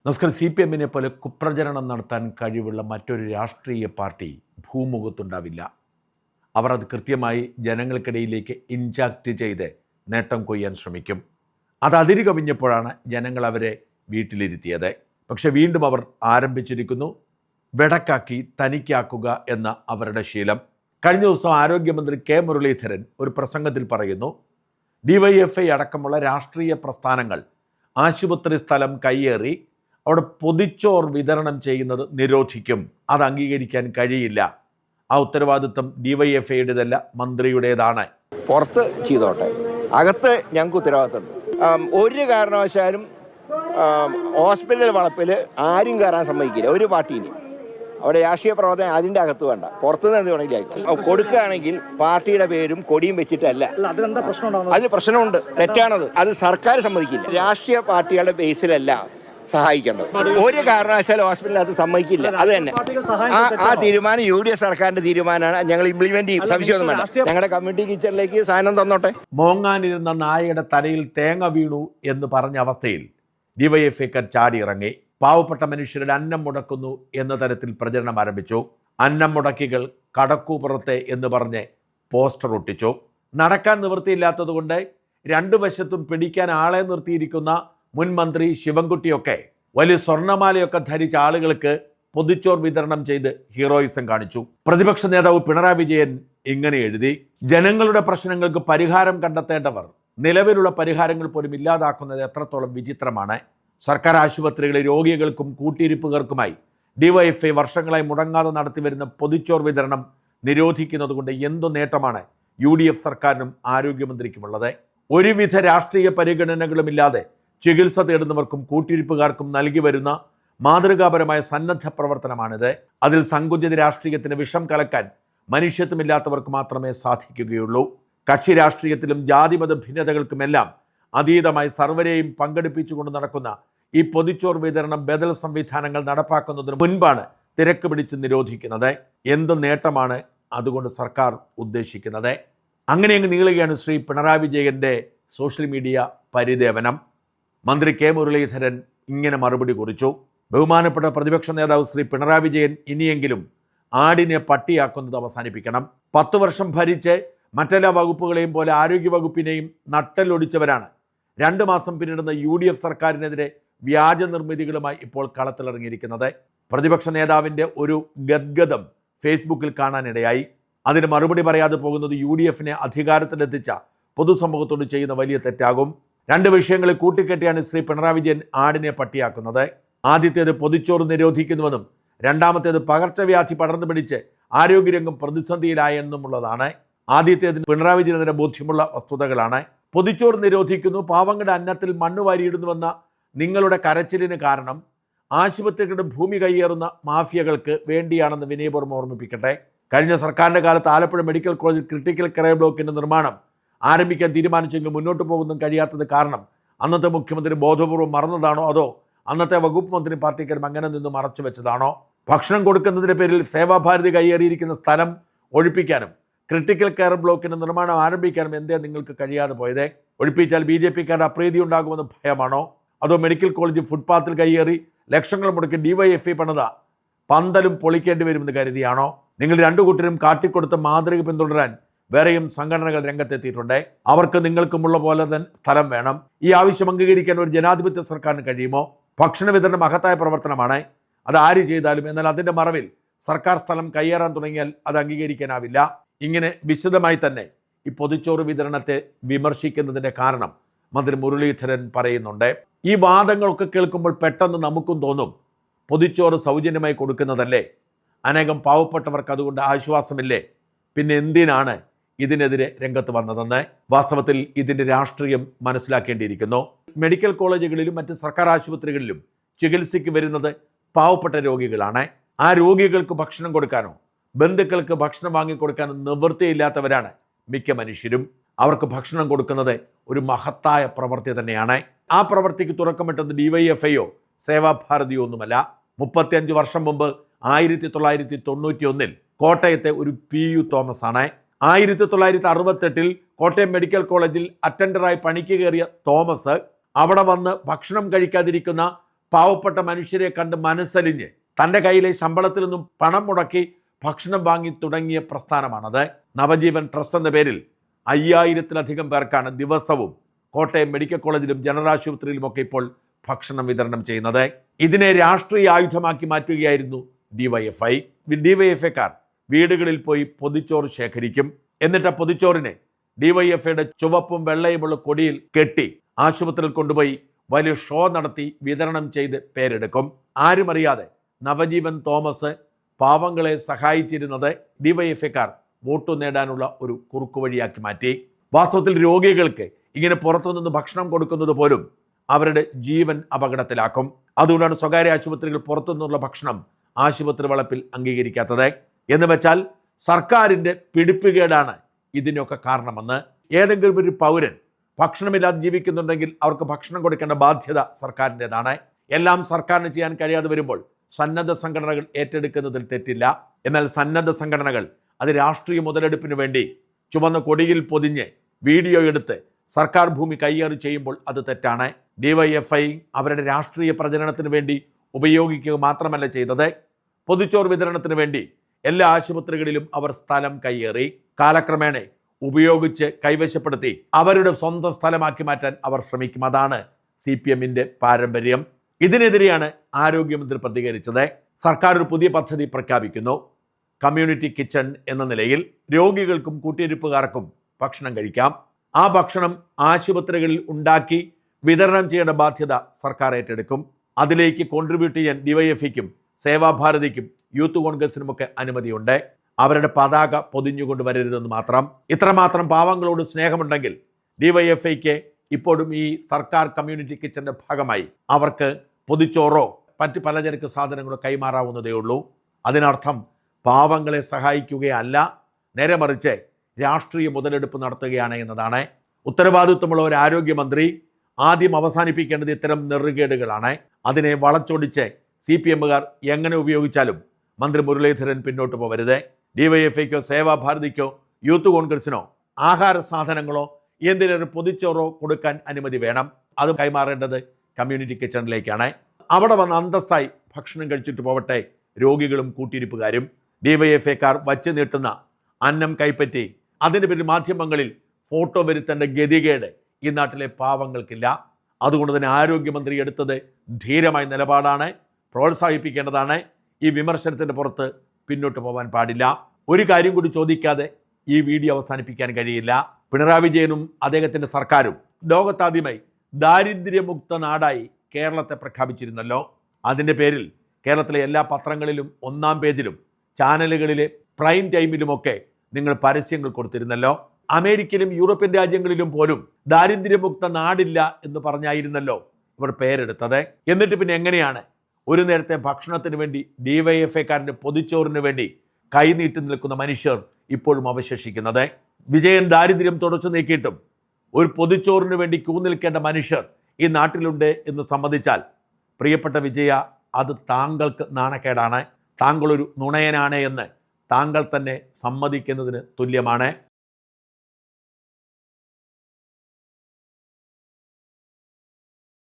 നമസ്കാരം. CPM-നെ പോലെ കുപ്രചരണം നടത്താൻ കഴിവുള്ള മറ്റൊരു രാഷ്ട്രീയ പാർട്ടി ഭൂമുഖത്തുണ്ടാവില്ല. അവർ അത് കൃത്യമായി ജനങ്ങൾക്കിടയിലേക്ക് ഇൻജാക്റ്റ് ചെയ്ത് നേട്ടം കൊയ്യാൻ ശ്രമിക്കും. അത് അതിര് കവിഞ്ഞപ്പോഴാണ് ജനങ്ങൾ അവരെ വീട്ടിലിരുത്തിയത്. പക്ഷെ വീണ്ടും അവർ ആരംഭിച്ചിരിക്കുന്നു വെടക്കാക്കി തനിക്കാക്കുക എന്ന അവരുടെ ശീലം. കഴിഞ്ഞ ദിവസം ആരോഗ്യമന്ത്രി കെ മുരളീധരൻ ഒരു പ്രസംഗത്തിൽ പറയുന്നു, DYFI അടക്കമുള്ള രാഷ്ട്രീയ പ്രസ്ഥാനങ്ങൾ ആശുപത്രി സ്ഥലം കയ്യേറി അവിടെ പൊതിച്ചോർ വിതരണം ചെയ്യുന്നത് നിരോധിക്കും. അത് അംഗീകരിക്കാൻ കഴിയില്ല. ആ ഉത്തരവാദിത്വം DYFIയുടേതല്ല, മന്ത്രിയുടേതാണ്. പുറത്ത് ചെയ്തോട്ടെ, അകത്ത് ഞങ്ങൾക്ക് ഉത്തരവാദിത്തമുണ്ട്. ഒരു കാരണവശാലും ഹോസ്പിറ്റൽ വളപ്പിൽ ആരും കയറാൻ സമ്മതിക്കില്ല, ഒരു പാർട്ടീന്. അവിടെ രാഷ്ട്രീയ പ്രവർത്തനം അതിൻ്റെ അകത്ത് വേണ്ട, പുറത്തുനിന്ന് എന്ത് വേണമെങ്കിലും കൊടുക്കുകയാണെങ്കിൽ പാർട്ടിയുടെ പേരും കൊടിയും വെച്ചിട്ടല്ല. അത് പ്രശ്നമുണ്ട്, തെറ്റാണത്. അത് സർക്കാർ സമ്മതിക്കില്ല. രാഷ്ട്രീയ പാർട്ടികളുടെ ബേസിലല്ല സഹായിക്കേണ്ടത്. ഒരു കാരണവശാലും ഹോസ്പിറ്റലിനകത്ത് സമ്മതിക്കില്ല. അത് തന്നെ ആ തീരുമാനം UDF സർക്കാരിന്റെ തീരുമാനമാണ്. ഞങ്ങൾ ഇംപ്ലിമെന്റ് ചെയ്യും, സംശയമൊന്നും വേണ്ട. ഞങ്ങളുടെ കമ്മ്യൂണിറ്റി കിച്ചണിലേക്ക് സാധനം തന്നോട്ടെ. മോങ്ങാനിരുന്ന നായയുടെ തലയിൽ തേങ്ങ വീണു എന്ന് പറഞ്ഞ അവസ്ഥയിൽ DYFIക്കാർ ചാടിയിറങ്ങി. പാവപ്പെട്ട മനുഷ്യരുടെ അന്നം മുടക്കുന്നു എന്ന തരത്തിൽ പ്രചരണം ആരംഭിച്ചു. അന്നം മുടക്കികൾ കടക്കൂപ്പുറത്തെ എന്ന് പറഞ്ഞ് പോസ്റ്റർ ഒട്ടിച്ചു. നടക്കാൻ നിവൃത്തിയില്ലാത്തതുകൊണ്ട് രണ്ടു വശത്തും പിടിക്കാൻ ആളെ നിർത്തിയിരിക്കുന്ന മുൻ മന്ത്രി ശിവൻകുട്ടിയൊക്കെ വലിയ സ്വർണ്ണമാലയൊക്കെ ധരിച്ച ആളുകൾക്ക് പൊതിച്ചോർ വിതരണം ചെയ്ത് ഹീറോയിസം കാണിച്ചു. പ്രതിപക്ഷ നേതാവ് പിണറായി വിജയൻ ഇങ്ങനെ എഴുതി, ജനങ്ങളുടെ പ്രശ്നങ്ങൾക്ക് പരിഹാരം കണ്ടെത്തേണ്ടവർ നിലവിലുള്ള പരിഹാരങ്ങൾ പോലും ഇല്ലാതാക്കുന്നത് എത്രത്തോളം വിചിത്രമാണ്. സർക്കാർ ആശുപത്രികളിൽ രോഗികൾക്കും കൂട്ടിയിരിപ്പുകാർക്കുമായി DYFI വർഷങ്ങളായി മുടങ്ങാതെ നടത്തിവരുന്ന പൊതിച്ചോർ വിതരണം നിരോധിക്കുന്നത് കൊണ്ട് എന്തു നേട്ടമാണ് UDF സർക്കാരിനും ആരോഗ്യമന്ത്രിക്കുമുള്ളത്? ഒരുവിധ രാഷ്ട്രീയ പരിഗണനകളുമില്ലാതെ ചികിത്സ തേടുന്നവർക്കും കൂട്ടിയിരിപ്പുകാർക്കും നൽകി വരുന്ന മാതൃകാപരമായ സന്നദ്ധ പ്രവർത്തനമാണിത്. അതിൽ സങ്കുചിത രാഷ്ട്രീയത്തിന് വിഷം കലക്കാൻ മനുഷ്യത്വമില്ലാത്തവർക്ക് മാത്രമേ സാധിക്കുകയുള്ളൂ. കക്ഷി രാഷ്ട്രീയത്തിലും ജാതിമത ഭിന്നതകൾക്കുമെല്ലാം അതീതമായി സർവരെയും പങ്കെടുപ്പിച്ചുകൊണ്ട് നടക്കുന്ന ഈ പൊതിച്ചോർ വിതരണം ബദൽ സംവിധാനങ്ങൾ നടപ്പാക്കുന്നതിന് മുൻപാണ് തിരക്ക് പിടിച്ച് നിരോധിക്കുന്നത്. എന്ത് നേട്ടമാണ് അതുകൊണ്ട് സർക്കാർ ഉദ്ദേശിക്കുന്നത്? അങ്ങനെ അങ്ങ് നീളുകയാണ് ശ്രീ പിണറായി വിജയൻ്റെ സോഷ്യൽ മീഡിയ പരിദേവനം. മന്ത്രി കെ മുരളീധരൻ ഇങ്ങനെ മറുപടി കുറിച്ചു, ബഹുമാനപ്പെട്ട പ്രതിപക്ഷ നേതാവ് ശ്രീ പിണറായി വിജയൻ ഇനിയെങ്കിലും ആടിനെ പട്ടിയാക്കുന്നത് അവസാനിപ്പിക്കണം. 10 വർഷം ഭരിച്ച് മറ്റെല്ലാ വകുപ്പുകളെയും പോലെ ആരോഗ്യവകുപ്പിനെയും നട്ടലൊടിച്ചവരാണ് 2 മാസം പിന്നിടുന്ന UDF സർക്കാരിനെതിരെ വ്യാജ നിർമ്മിതികളുമായി ഇപ്പോൾ കളത്തിലിറങ്ങിയിരിക്കുന്നത്. പ്രതിപക്ഷ നേതാവിൻ്റെ ഒരു ഗദ്ഗതം ഫേസ്ബുക്കിൽ കാണാനിടയായി. അതിന് മറുപടി പറയാതെ പോകുന്നത് UDFനെ അധികാരത്തിലെത്തിച്ച പൊതുസമൂഹത്തോട് ചെയ്യുന്ന വലിയ തെറ്റാകും. 2 വിഷയങ്ങളെ കൂട്ടിക്കെട്ടിയാണ് ശ്രീ പിണറായി വിജയൻ ആടിനെ പട്ടിയാക്കുന്നത്. ആദ്യത്തേത് പൊതിച്ചോറ് നിരോധിക്കുന്നുവെന്നും രണ്ടാമത്തേത് പകർച്ചവ്യാധി പടർന്നു പിടിച്ച് ആരോഗ്യരംഗം പ്രതിസന്ധിയിലായെന്നുമുള്ളതാണ്. ആദ്യത്തേതിന് പിണറായി വിജയനെതിരെ ബോധ്യമുള്ള വസ്തുതകളാണ്. പൊതിച്ചോറ് നിരോധിക്കുന്നു, പാവങ്ങളുടെ അന്നത്തിൽ മണ്ണ് വാരിയിടുന്നുവെന്ന നിങ്ങളുടെ കരച്ചിലിന് കാരണം ആശുപത്രികളുടെ ഭൂമി കയ്യേറുന്ന മാഫിയകൾക്ക് വേണ്ടിയാണെന്ന് വിനയപൂർവ്വം ഓർമ്മിപ്പിക്കട്ടെ. കഴിഞ്ഞ സർക്കാരിൻ്റെ കാലത്ത് ആലപ്പുഴ മെഡിക്കൽ കോളേജിൽ ക്രിട്ടിക്കൽ കെയർ ബ്ലോക്കിൻ്റെ നിർമ്മാണം ആരംഭിക്കാൻ തീരുമാനിച്ചെങ്കിൽ മുന്നോട്ട് പോകുന്നതും കഴിയാത്തത് കാരണം അന്നത്തെ മുഖ്യമന്ത്രി ബോധപൂർവ്വം മറന്നതാണോ അതോ അന്നത്തെ വകുപ്പ് മന്ത്രി പാർട്ടിക്കാരും അങ്ങനെ നിന്ന് മറച്ചു വെച്ചതാണോ? ഭക്ഷണം കൊടുക്കുന്നതിൻ്റെ പേരിൽ സേവാഭാരതി കയ്യേറിയിരിക്കുന്ന സ്ഥലം ഒഴിപ്പിക്കാനും ക്രിട്ടിക്കൽ കെയർ ബ്ലോക്കിൻ്റെ നിർമ്മാണം ആരംഭിക്കാനും എന്തേ നിങ്ങൾക്ക് കഴിയാതെ പോയത്? ഒഴിപ്പിച്ചാൽ BJPക്കാരുടെ അപ്രീതി ഉണ്ടാകുമെന്ന് ഭയമാണോ? അതോ മെഡിക്കൽ കോളേജ് ഫുട്പാത്തിൽ കയ്യേറി ലക്ഷങ്ങൾ മുടക്കി DYFI പണിത പന്തലും പൊളിക്കേണ്ടി വരുമെന്ന് കരുതിയാണോ? നിങ്ങൾ 2 കൂട്ടരും കാട്ടിക്കൊടുത്ത മാതൃക പിന്തുടരാൻ വേറെയും സംഘടനകൾ രംഗത്തെത്തിയിട്ടുണ്ട്. അവർക്ക് നിങ്ങൾക്കുമുള്ള പോലെ തന്നെ സ്ഥലം വേണം. ഈ ആവശ്യം അംഗീകരിക്കാൻ ഒരു ജനാധിപത്യ സർക്കാരിന് കഴിയുമോ? ഭക്ഷണ വിതരണം മഹത്തായ പ്രവർത്തനമാണ്, അത് ആര് ചെയ്താലും. എന്നാൽ അതിൻ്റെ മറവിൽ സർക്കാർ സ്ഥലം കയ്യേറാൻ തുടങ്ങിയാൽ അത് അംഗീകരിക്കാനാവില്ല. ഇങ്ങനെ വിശദമായി തന്നെ ഈ പൊതിച്ചോറ് വിതരണത്തെ വിമർശിക്കുന്നതിൻ്റെ കാരണം മന്ത്രി മുരളീധരൻ പറയുന്നുണ്ട്. ഈ വാദങ്ങളൊക്കെ കേൾക്കുമ്പോൾ പെട്ടെന്ന് നമുക്കും തോന്നും, പൊതിച്ചോറ് സൗജന്യമായി കൊടുക്കുന്നതല്ലേ, അനേകം പാവപ്പെട്ടവർക്ക് അതുകൊണ്ട് ആശ്വാസമില്ലേ, പിന്നെ എന്തിനാണ് ഇതിനെതിരെ രംഗത്ത് വന്നതെന്ന്? വാസ്തവത്തിൽ ഇതിൻ്റെ രാഷ്ട്രീയം മനസ്സിലാക്കേണ്ടിയിരിക്കുന്നു. മെഡിക്കൽ കോളേജുകളിലും മറ്റ് സർക്കാർ ആശുപത്രികളിലും ചികിത്സയ്ക്ക് വരുന്നത് പാവപ്പെട്ട രോഗികളാണ്. ആ രോഗികൾക്ക് ഭക്ഷണം കൊടുക്കാനോ ബന്ധുക്കൾക്ക് ഭക്ഷണം വാങ്ങിക്കൊടുക്കാനോ നിവൃത്തിയില്ലാത്തവരാണ് മിക്ക മനുഷ്യരും. അവർക്ക് ഭക്ഷണം കൊടുക്കുന്നത് ഒരു മഹത്തായ പ്രവൃത്തി തന്നെയാണ്. ആ പ്രവൃത്തിക്ക് തുറക്കമിട്ടത് DYFIയോ സേവാഭാരതിയോ ഒന്നുമല്ല. 35 വർഷം മുമ്പ് 1991 കോട്ടയത്തെ ഒരു PU തോമസ് ആണ്. 1968 കോട്ടയം മെഡിക്കൽ കോളേജിൽ അറ്റൻഡറായി പണിക്ക് കയറിയ തോമസ് അവിടെ വന്ന് ഭക്ഷണം കഴിക്കാതിരിക്കുന്ന പാവപ്പെട്ട മനുഷ്യരെ കണ്ട് മനസ്സലിഞ്ഞ് തൻ്റെ കയ്യിലെ ശമ്പളത്തിൽ നിന്നും പണം മുടക്കി ഭക്ഷണം വാങ്ങി തുടങ്ങിയ പ്രസ്ഥാനമാണത്. നവജീവൻ ട്രസ്റ്റ് എന്ന പേരിൽ 5000-ലധികം പേർക്കാണ് ദിവസവും കോട്ടയം മെഡിക്കൽ കോളേജിലും ജനറൽ ആശുപത്രിയിലുമൊക്കെ ഇപ്പോൾ ഭക്ഷണം വിതരണം ചെയ്യുന്നത്. ഇതിനെ രാഷ്ട്രീയ ആയുധമാക്കി മാറ്റുകയായിരുന്നു ഡിവൈഎഫ്ഐ. ഡിവൈഎഫ്ഐക്കാർ വീടുകളിൽ പോയി പൊതിച്ചോറ് ശേഖരിക്കും. എന്നിട്ട് പൊതിച്ചോറിനെ ഡിവൈഎഫ്ഐയുടെ ചുവപ്പും വെള്ളയുമുള്ള കൊടിയിൽ കെട്ടി ആശുപത്രിയിൽ കൊണ്ടുപോയി വലിയ ഷോ നടത്തി വിതരണം ചെയ്ത് പേരെടുക്കും. ആരും അറിയാതെ നവജീവൻ തോമസ് പാവങ്ങളെ സഹായിച്ചിരുന്നത് ഡിവൈഎഫ്ഐക്കാർ വോട്ട് നേടാനുള്ള ഒരു കുറുക്കുവഴിയാക്കി മാറ്റി. വാസ്തവത്തിൽ രോഗികൾക്ക് ഇങ്ങനെ പുറത്തുനിന്ന് ഭക്ഷണം കൊടുക്കുന്നത് പോലും അവരുടെ ജീവൻ അപകടത്തിലാക്കും. അതുകൊണ്ടാണ് സ്വകാര്യ ആശുപത്രികൾ പുറത്തുനിന്നുള്ള ഭക്ഷണം ആശുപത്രി വളപ്പിൽ അംഗീകരിക്കാത്തത്. എന്ന് വെച്ചാൽ സർക്കാരിൻ്റെ പിടിപ്പുകേടാണ് ഇതിനൊക്കെ കാരണമെന്ന്. ഏതെങ്കിലും ഒരു പൗരൻ ഭക്ഷണമില്ലാതെ ജീവിക്കുന്നുണ്ടെങ്കിൽ അവർക്ക് ഭക്ഷണം കൊടുക്കേണ്ട ബാധ്യത സർക്കാരിൻ്റെതാണ്. എല്ലാം സർക്കാരിന് ചെയ്യാൻ കഴിയാതെ വരുമ്പോൾ സന്നദ്ധ സംഘടനകൾ ഏറ്റെടുക്കുന്നതിൽ തെറ്റില്ല. എന്നാൽ സന്നദ്ധ സംഘടനകൾ അത് രാഷ്ട്രീയ മുതലെടുപ്പിന് വേണ്ടി ചുവന്ന കൊടിയിൽ പൊതിഞ്ഞ് വീഡിയോ എടുത്ത് സർക്കാർ ഭൂമി കൈയേറി ചെയ്യുമ്പോൾ അത് തെറ്റാണ്. ഡിവൈഎഫ്ഐ അവരുടെ രാഷ്ട്രീയ പ്രചരണത്തിന് വേണ്ടി ഉപയോഗിക്കുക മാത്രമല്ല ചെയ്തത്, പൊതിച്ചോറ് വിതരണത്തിന് വേണ്ടി എല്ലാ ആശുപത്രികളിലും അവർ സ്ഥലം കൈയേറി. കാലക്രമേണ ഉപയോഗിച്ച് കൈവശപ്പെടുത്തി അവരുടെ സ്വന്തം സ്ഥലമാക്കി മാറ്റാൻ അവർ ശ്രമിക്കും. അതാണ് CPM-ന്റെ പാരമ്പര്യം. ഇതിനെതിരെയാണ് ആരോഗ്യമന്ത്രി പ്രതികരിച്ചത്. സർക്കാർ ഒരു പുതിയ പദ്ധതി പ്രഖ്യാപിക്കുന്നു. കമ്മ്യൂണിറ്റി കിച്ചൺ എന്ന നിലയിൽ രോഗികൾക്കും കൂട്ടിയിരിപ്പുകാർക്കും ഭക്ഷണം കഴിക്കാം. ആ ഭക്ഷണം ആശുപത്രികളിൽ ഉണ്ടാക്കി വിതരണം ചെയ്യേണ്ട ബാധ്യത സർക്കാർ ഏറ്റെടുക്കും. അതിലേക്ക് കോൺട്രിബ്യൂട്ട് ചെയ്യാൻ ഡിവൈഎഫ്ഐക്കും സേവാഭാരതിക്കും യൂത്ത് കോൺഗ്രസിനുമൊക്കെ അനുമതിയുണ്ട്. അവരുടെ പതാക പൊതിഞ്ഞുകൊണ്ട് വരരുതെന്ന് മാത്രം. ഇത്രമാത്രം പാവങ്ങളോട് സ്നേഹമുണ്ടെങ്കിൽ ഡിവൈഎഫ്ഐക്ക് ഇപ്പോഴും ഈ സർക്കാർ കമ്മ്യൂണിറ്റി കിച്ചൻ്റെ ഭാഗമായി അവർക്ക് പൊതിച്ചോറോ മറ്റ് പലചരക്ക് സാധനങ്ങളോ കൈമാറാവുന്നതേ ഉള്ളൂ. അതിനർത്ഥം പാവങ്ങളെ സഹായിക്കുകയല്ല, നേരെ മറിച്ച് രാഷ്ട്രീയ മുതലെടുപ്പ് നടത്തുകയാണ് എന്നതാണ്. ഉത്തരവാദിത്വമുള്ള ഒരു ആരോഗ്യമന്ത്രി ആദ്യം അവസാനിപ്പിക്കേണ്ടത് ഇത്തരം നെറുകേടുകളാണ്. അതിനെ വളച്ചൊടിച്ച് CPM-കാർ എങ്ങനെ ഉപയോഗിച്ചാലും മന്ത്രി മുരളീധരൻ പിന്നോട്ട് പോകരുത്. ഡിവൈഎഫ്ഐക്കോ സേവാഭാരതിക്കോ യൂത്ത് കോൺഗ്രസിനോ ആഹാര സാധനങ്ങളോ എന്തിനൊരു പൊതിച്ചോറോ കൊടുക്കാൻ അനുമതി വേണം. അത് കൈമാറേണ്ടത് കമ്മ്യൂണിറ്റി കിച്ചണിലേക്കാണ്. അവിടെ വന്ന് അന്തസ്സായി ഭക്ഷണം കഴിച്ചിട്ട് പോവട്ടെ രോഗികളും കൂട്ടിയിരിപ്പുകാരും. ഡിവൈഎഫ്ഐക്കാർ വച്ച് നീട്ടുന്ന അന്നം കൈപ്പറ്റി അതിന് പേരിൽ മാധ്യമങ്ങളിൽ ഫോട്ടോ വരുത്തേണ്ട ഗതികേട് ഈ നാട്ടിലെ പാവങ്ങൾക്കില്ല. അതുകൊണ്ട് തന്നെ ആരോഗ്യമന്ത്രി എടുത്തത് ധീരമായ നിലപാടാണ്, പ്രോത്സാഹിപ്പിക്കേണ്ടതാണ്. ഈ വിമർശനത്തിൻ്റെ പുറത്ത് പിന്നോട്ട് പോകാൻ പാടില്ല. ഒരു കാര്യം കൂടി ചോദിക്കാതെ ഈ വീഡിയോ അവസാനിപ്പിക്കാൻ കഴിയില്ല. പിണറായി വിജയനും അദ്ദേഹത്തിൻ്റെ സർക്കാരും ലോകത്താദ്യമായി ദാരിദ്ര്യമുക്ത നാടായി കേരളത്തെ പ്രഖ്യാപിച്ചിരുന്നല്ലോ. അതിൻ്റെ പേരിൽ കേരളത്തിലെ എല്ലാ പത്രങ്ങളിലും 1-ാം പേജിലും ചാനലുകളിലെ പ്രൈം ടൈമിലുമൊക്കെ നിങ്ങൾ പരസ്യങ്ങൾ കൊടുത്തിരുന്നല്ലോ. അമേരിക്കയിലും യൂറോപ്യൻ രാജ്യങ്ങളിലും പോലും ദാരിദ്ര്യമുക്ത നാടില്ല എന്ന് പറഞ്ഞായിരുന്നല്ലോ ഇവർ പേരെടുത്തത്. എന്നിട്ട് പിന്നെ എങ്ങനെയാണ് ഒരു നേരത്തെ ഭക്ഷണത്തിന് വേണ്ടി ഡിവൈഎഫ്ഐക്കാരൻ്റെ പൊതിച്ചോറിന് വേണ്ടി കൈനീട്ടി നിൽക്കുന്ന മനുഷ്യർ ഇപ്പോഴും അവശേഷിക്കുന്നത്? വിജയൻ ദാരിദ്ര്യം തുടച്ചു നീക്കിയിട്ടും ഒരു പൊതിച്ചോറിന് വേണ്ടി ക്യൂ നിൽക്കേണ്ട മനുഷ്യർ ഈ നാട്ടിലുണ്ട് എന്ന് സമ്മതിച്ചാൽ പ്രിയപ്പെട്ട വിജയ, അത് താങ്കൾക്ക് നാണക്കേടാണ്. താങ്കളൊരു നുണയനാണ് എന്ന് താങ്കൾ തന്നെ സമ്മതിക്കുന്നതിന് തുല്യമാണ്.